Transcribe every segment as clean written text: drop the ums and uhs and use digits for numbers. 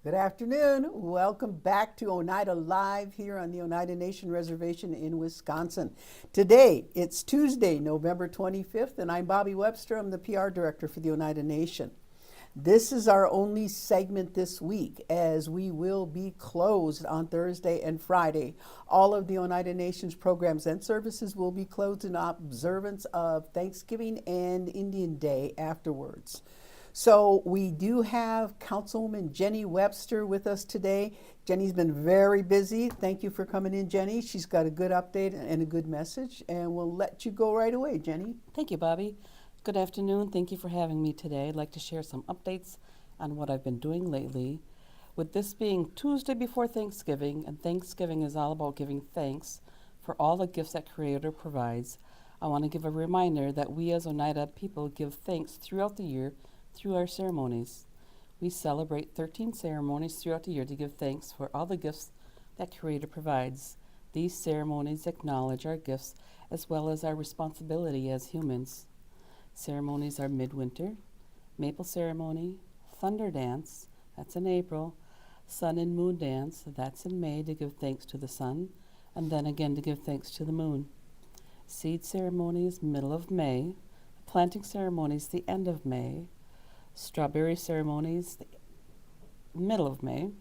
Good afternoon. Welcome back to Oneida Live here on the Oneida Nation Reservation in Wisconsin. Today, it's Tuesday, November 25th, and I'm Bobby Webster. I'm the PR Director for the Oneida Nation. This is our only segment this week, as we will be closed on Thursday and Friday. All of the Oneida Nation's programs and services will be closed in observance of Thanksgiving and Indian Day afterwards. So we do have Councilwoman Jenny Webster with us today. Jenny's been very busy. Thank you for coming in, Jenny. She's got a good update and a good message, and we'll let you go right away, Jenny. Thank you, Bobby. Good afternoon. Thank you for having me today. I'd like to share some updates on what I've been doing lately. With this being Tuesday before Thanksgiving, and Thanksgiving is all about giving thanks for all the gifts that Creator provides, I want to give a reminder that we as Oneida people give thanks throughout the year through our ceremonies. We celebrate 13 ceremonies throughout the year to give thanks for all the gifts that Creator provides. These ceremonies acknowledge our gifts as well as our responsibility as humans. Ceremonies are Midwinter, Maple Ceremony, Thunder Dance, that's in April, Sun and Moon Dance, that's in May to give thanks to the sun, and then again to give thanks to the moon. Seed Ceremony is middle of May, Planting Ceremony is the end of May, Strawberry Ceremonies, the middle of May.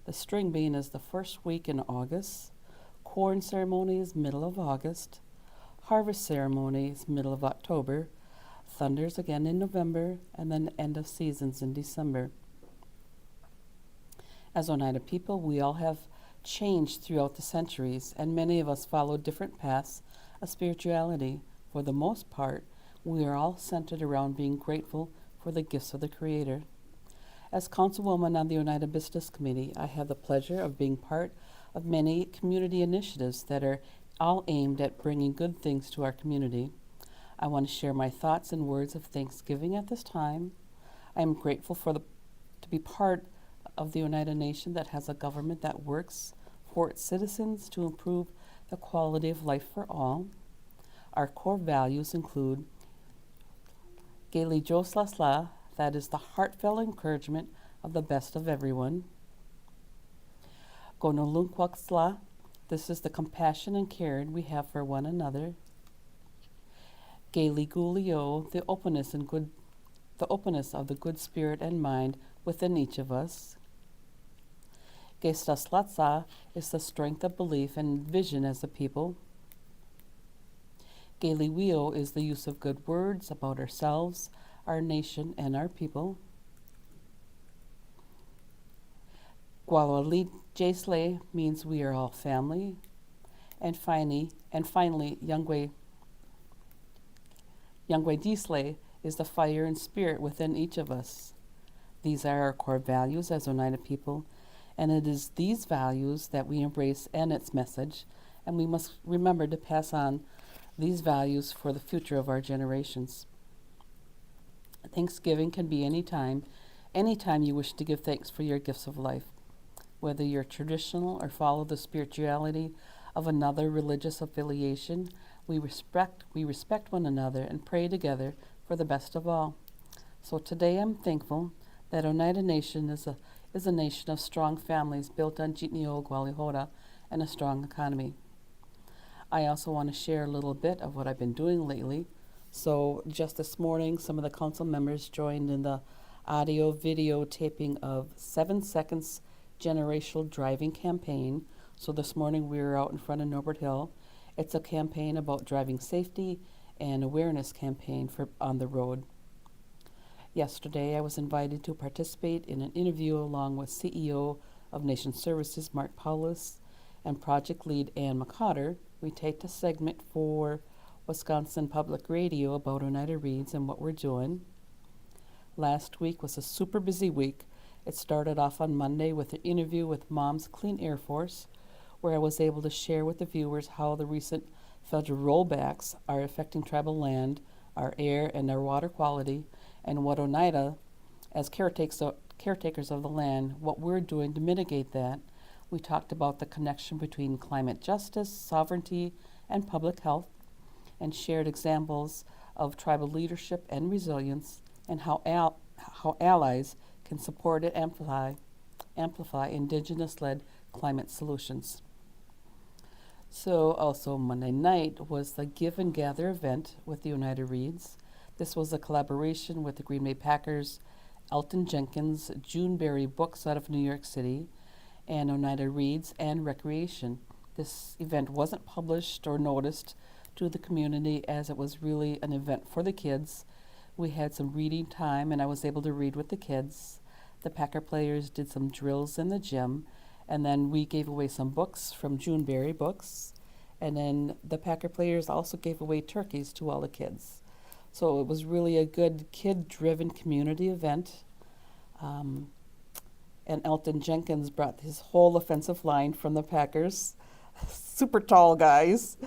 The String Bean is the first week in August. Corn Ceremony is middle of August. Harvest Ceremony is middle of October. Thunders again in November, and then the end of seasons in December. As Oneida people, we all have changed throughout the centuries, and many of us follow different paths of spirituality. For the most part, we are all centered around being grateful for the gifts of the Creator. As Councilwoman on the Oneida Business Committee, I have the pleasure of being part of many community initiatives that are all aimed at bringing good things to our community. I want to share my thoughts and words of thanksgiving at this time. I am grateful to be part of the Oneida Nation that has a government that works for its citizens to improve the quality of life for all. Our core values include Gaily Joslasla, that is the heartfelt encouragement of the best of everyone. Gonolunkwaksla, this is the compassion and care we have for one another. Gaily Gulio, the openness of the good spirit and mind within each of us. Gestaslatsa is the strength of belief and vision as a people. Gaily Wio is the use of good words about ourselves, our nation, and our people. Gwawali Jasle means we are all family. And finally, Yawʌko Disle is the fire and spirit within each of us. These are our core values as Oneida people, and it is these values that we embrace and its message, and we must remember to pass on these values for the future of our generations. Thanksgiving can be anytime you wish to give thanks for your gifts of life. Whether you're traditional or follow the spirituality of another religious affiliation, we respect one another and pray together for the best of all. So today I'm thankful that Oneida Nation is a nation of strong families built on Jitnio Gwalihora and a strong economy. I also want to share a little bit of what I've been doing lately. So just this morning, some of the council members joined in the audio video taping of 7 Seconds Generational Driving Campaign. So this morning we were out in front of Norbert Hill. It's a campaign about driving safety and awareness campaign for on the road. Yesterday I was invited to participate in an interview along with CEO of Nation Services Mark Paulus and project lead Ann McCotter. We taped a segment for Wisconsin Public Radio about Oneida Reads and what we're doing. Last week was a super busy week. It started off on Monday with an interview with Moms Clean Air Force, where I was able to share with the viewers how the recent federal rollbacks are affecting tribal land, our air, and our water quality, and what Oneida, as caretakers of the land, what we're doing to mitigate that. We talked about the connection between climate justice, sovereignty, and public health, and shared examples of tribal leadership and resilience, and how allies can support and amplify Indigenous-led climate solutions. So also Monday night was the Give and Gather event with the Oneida Reads. This was a collaboration with the Green Bay Packers, Elton Jenkins, Juneberry Books out of New York City, and Oneida Reads and Recreation. This event wasn't published or noticed to the community as it was really an event for the kids. We had some reading time and I was able to read with the kids. The Packer players did some drills in the gym, and then we gave away some books from Juneberry Books, and then the Packer players also gave away turkeys to all the kids. So it was really a good kid-driven community event. And Elton Jenkins brought his whole offensive line from the Packers, super tall guys.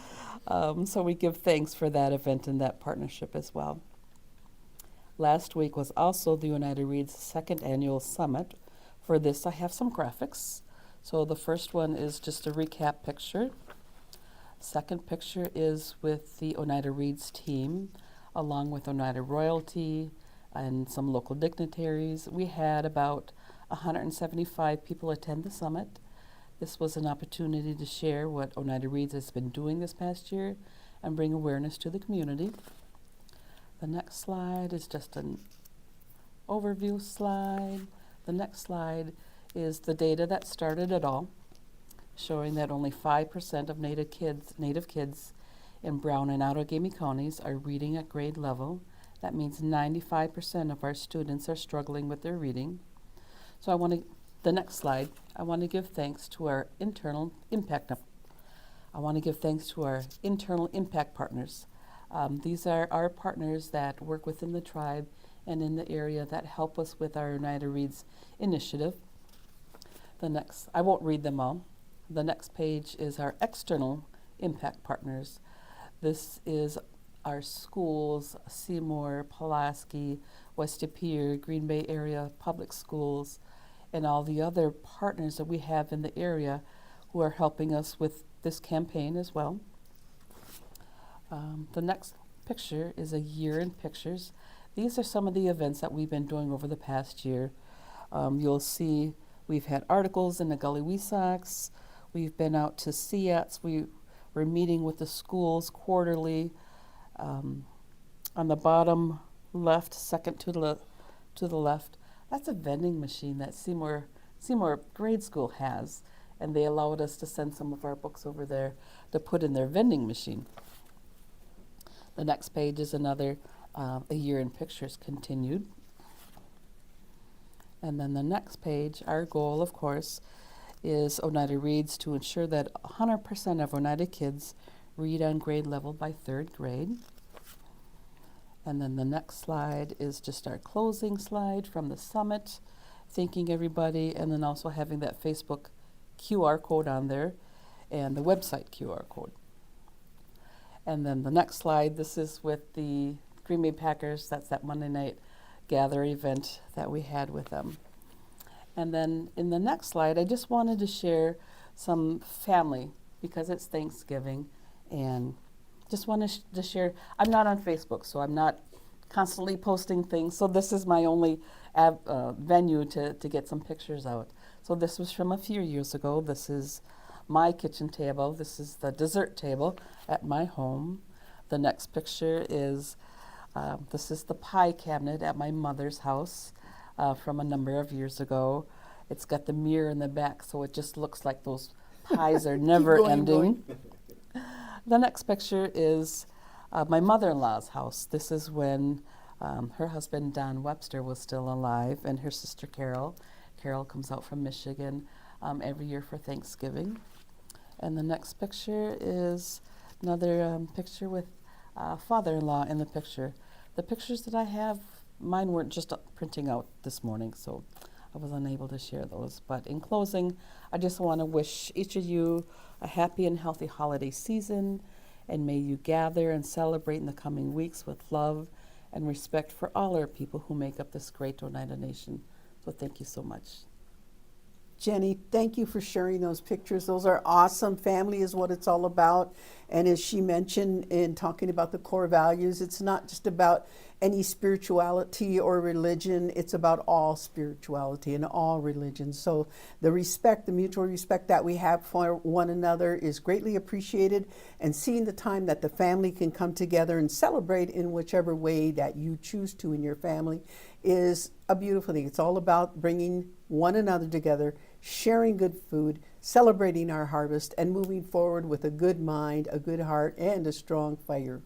So we give thanks for that event and that partnership as well. Last week was also the Oneida Reads second annual summit. For this, I have some graphics. So the first one is just a recap picture. Second picture is with the Oneida Reads team, along with Oneida royalty and some local dignitaries. We had about 175 people attend the summit. This was an opportunity to share what Oneida Reads has been doing this past year and bring awareness to the community. The next slide is just an overview slide. The next slide is the data that started it all, showing that only 5% of Native kids in Brown and Outagamie counties are reading at grade level. That means 95% of our students are struggling with their reading. So the next slide, I want to give thanks to our internal impact partners. These are our partners that work within the tribe and in the area that help us with our Oneida Reads initiative. I won't read them all. The next page is our external impact partners. This is our schools, Seymour, Pulaski, West Des Peres, Green Bay area public schools, and all the other partners that we have in the area who are helping us with this campaign as well. The next picture is a year in pictures. These are some of the events that we've been doing over the past year. You'll see we've had articles in the Gully Weesox. We've been out to CIATs. We're meeting with the schools quarterly. On the bottom left, second to the left, that's a vending machine that Seymour Grade School has, and they allowed us to send some of our books over there to put in their vending machine. The next page is another A Year in Pictures continued. And then the next page, our goal, of course, is Oneida Reads to ensure that 100% of Oneida kids read on grade level by third grade. And then the next slide is just our closing slide from the summit, thanking everybody, and then also having that Facebook QR code on there and the website QR code. And then the next slide, this is with the Green Bay Packers. That's that Monday night gather event that we had with them. And then in the next slide, I just wanted to share some family because it's Thanksgiving, and just wanted to share. I'm not on Facebook, so I'm not constantly posting things. So this is my only venue to get some pictures out. So this was from a few years ago. This is my kitchen table. This is the dessert table at my home. The next picture is, this is the pie cabinet at my mother's house from a number of years ago. It's got the mirror in the back, so it just looks like those pies are never ending. The next picture is my mother-in-law's house. This is when her husband, Don Webster, was still alive, and her sister, Carol. Carol comes out from Michigan every year for Thanksgiving. And the next picture is another picture with father-in-law in the picture. The pictures that I have, mine weren't just printing out this morning, so I was unable to share those. But in closing, I just want to wish each of you a happy and healthy holiday season, and may you gather and celebrate in the coming weeks with love and respect for all our people who make up this great Oneida Nation. So thank you so much. Jenny, thank you for sharing those pictures. Those are awesome. Family is what it's all about. And as she mentioned in talking about the core values, it's not just about any spirituality or religion. It's about all spirituality and all religions. So the respect, the mutual respect that we have for one another is greatly appreciated. And seeing the time that the family can come together and celebrate in whichever way that you choose to in your family is a beautiful thing. It's all about bringing one another together, sharing good food, celebrating our harvest, and moving forward with a good mind, a good heart, and a strong fire.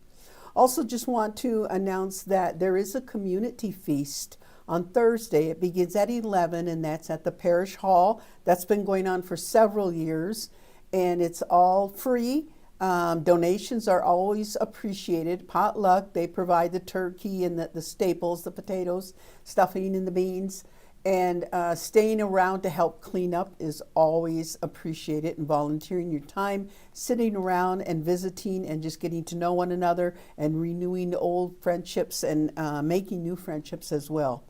Also, just want to announce that there is a community feast on Thursday. It begins at 11, and that's at the Parish Hall. That's been going on for several years, and it's all free. Donations are always appreciated. Potluck, they provide the turkey and the staples, the potatoes, stuffing, and the beans. And staying around to help clean up is always appreciated, and volunteering your time, sitting around and visiting and just getting to know one another and renewing old friendships and making new friendships as well.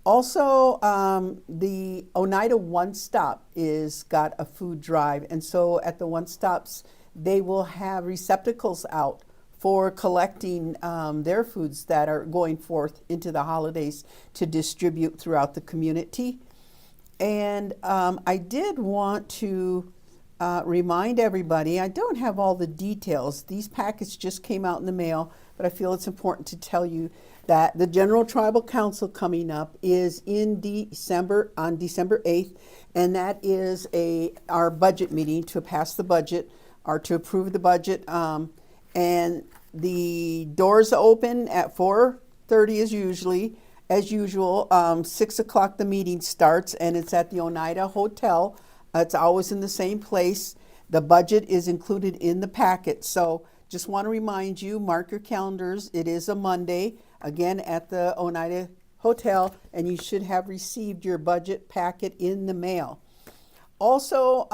Also, the Oneida One Stop is got a food drive, and so at the One Stops, they will have receptacles out for collecting their foods that are going forth into the holidays to distribute throughout the community. And I did want to remind everybody, I don't have all the details. These packets just came out in the mail, but I feel it's important to tell you that the General Tribal Council coming up is in December, on December 8th, and that is our budget meeting to pass the budget or to approve the budget. And the doors open at 4:30 as usual. 6 o'clock the meeting starts, and it's at the Oneida Hotel. It's always in the same place. The budget is included in the packet. So just want to remind you, mark your calendars. It is a Monday, again at the Oneida Hotel, and you should have received your budget packet in the mail. Also,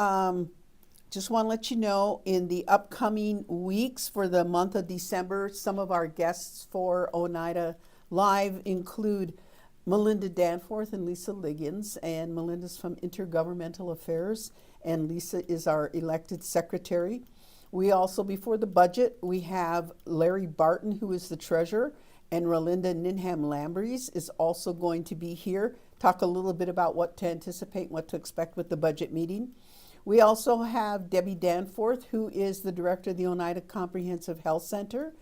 just want to let you know, in the upcoming weeks for the month of December, some of our guests for Oneida Live include Melinda Danforth and Lisa Liggins. And Melinda's from Intergovernmental Affairs, and Lisa is our elected secretary. We also, before the budget, we have Larry Barton, who is the treasurer, and Rolinda Ninham Lambries is also going to be here, talk a little bit about what to anticipate, what to expect with the budget meeting. We also have Debbie Danforth, who is the director of the Oneida Comprehensive Health Center.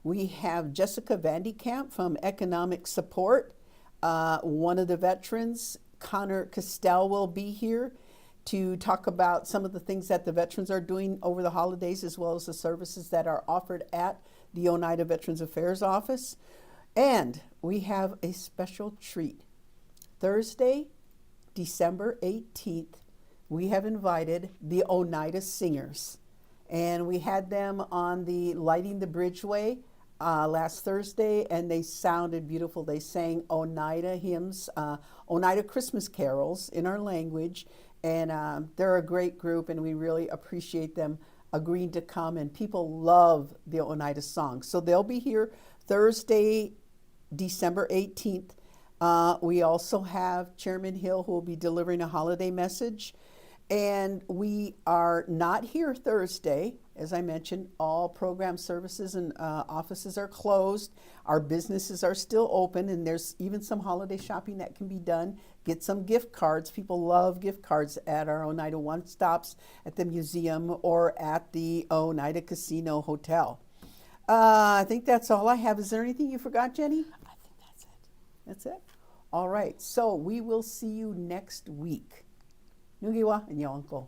We have Jessica Vandekamp from Economic Support. One of the veterans, Connor Castell, will be here to talk about some of the things that the veterans are doing over the holidays, as well as the services that are offered at the Oneida Veterans Affairs Office. And we have a special treat. Thursday, December 18th, we have invited the Oneida Singers, and we had them on the Lighting the Bridgeway last Thursday, and they sounded beautiful. They sang Oneida hymns, Oneida Christmas carols in our language, and they're a great group, and we really appreciate them agreeing to come, and people love the Oneida songs. So they'll be here Thursday, December 18th. We also have Chairman Hill, who will be delivering a holiday message. And we are not here Thursday. As I mentioned, all program services and offices are closed. Our businesses are still open, and there's even some holiday shopping that can be done. Get some gift cards. People love gift cards at our Oneida One Stops, at the museum, or at the Oneida Casino Hotel. I think that's all I have. Is there anything you forgot, Jenny? I think that's it. That's it? All right. So we will see you next week. Nugiwa and Yawʌko.